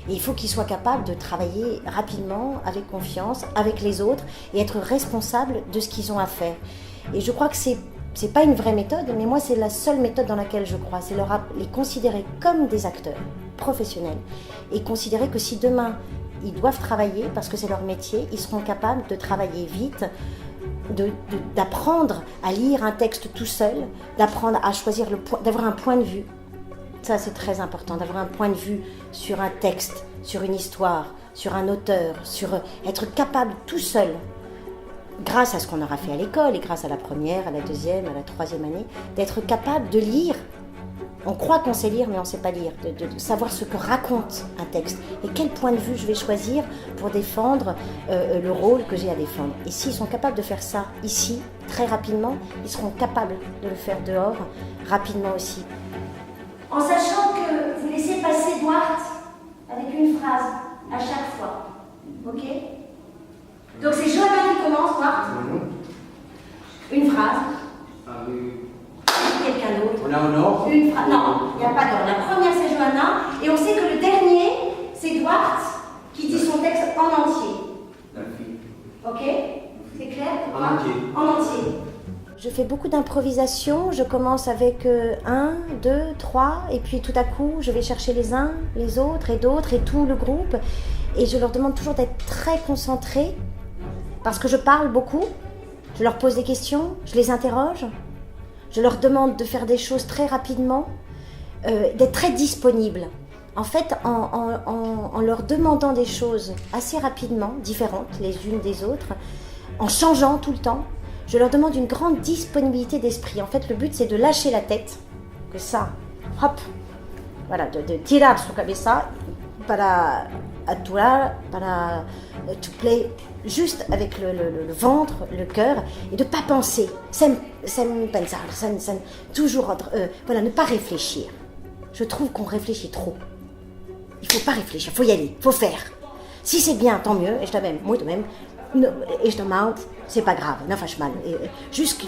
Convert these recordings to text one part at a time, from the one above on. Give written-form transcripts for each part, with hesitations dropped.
Et il faut qu'ils soient capables de travailler rapidement, avec confiance, avec les autres, et être responsables de ce qu'ils ont à faire. Et je crois que c'est pas une vraie méthode, mais moi c'est la seule méthode dans laquelle je crois. C'est les considérer comme des acteurs professionnels, et considérer que si demain ils doivent travailler, parce que c'est leur métier, ils seront capables de travailler vite, d'apprendre à lire un texte tout seul, d'apprendre à choisir d'avoir un point de vue. Ça, c'est très important, d'avoir un point de vue sur un texte, sur une histoire, sur un auteur, être capable tout seul, grâce à ce qu'on aura fait à l'école et grâce à la première, à la deuxième, à la troisième année, d'être capable de lire. On croit qu'on sait lire, mais on ne sait pas lire, de savoir ce que raconte un texte et quel point de vue je vais choisir pour défendre le rôle que j'ai à défendre. Et s'ils sont capables de faire ça ici, très rapidement, ils seront capables de le faire dehors, rapidement aussi. En sachant que vous laissez passer Duarte avec une phrase à chaque fois. Ok? Donc c'est Johanna qui commence, Duarte. Une phrase. Quelqu'un d'autre. On a un ordre? Une phrase. Non, il n'y a pas d'ordre. La première c'est Johanna, et on sait que le dernier c'est Duarte qui dit son texte en entier. Ok? C'est clair? En entier. En entier. Je fais beaucoup d'improvisation, je commence avec 1, 2, 3, et puis tout à coup, je vais chercher les uns, les autres, et d'autres, et tout le groupe. Et je leur demande toujours d'être très concentrés, parce que je parle beaucoup, je leur pose des questions, je les interroge, je leur demande de faire des choses très rapidement, d'être très disponibles. En fait, en leur demandant des choses assez rapidement, différentes les unes des autres, en changeant tout le temps, je leur demande une grande disponibilité d'esprit. En fait, le but, c'est de lâcher la tête, que ça, hop, voilà, de tirar su cabeza para actuar, para to play, juste avec le ventre, le cœur, et de ne pas penser, sem pensar, toujours, voilà, ne pas réfléchir. Je trouve qu'on réfléchit trop. Il ne faut pas réfléchir, il faut y aller, il faut faire. Si c'est bien, tant mieux, et je t'aime, muito même. Et je te mal, c'est pas grave, ne fâche mal. Juste qu'il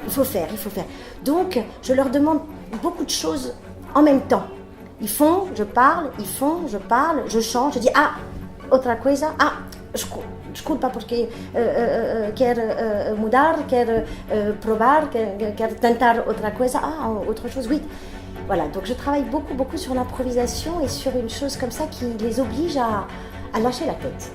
faut faire, il faut faire. Donc, je leur demande beaucoup de choses en même temps. Ils font, je parle, ils font, je parle, je change, je dis ah, otra cosa, ah, desculpa porque quer mudar, quer provar, quer tentar otra cosa, ah, autre chose, oui. Voilà, donc je travaille beaucoup sur l'improvisation et sur une chose comme ça qui les oblige à lâcher la tête.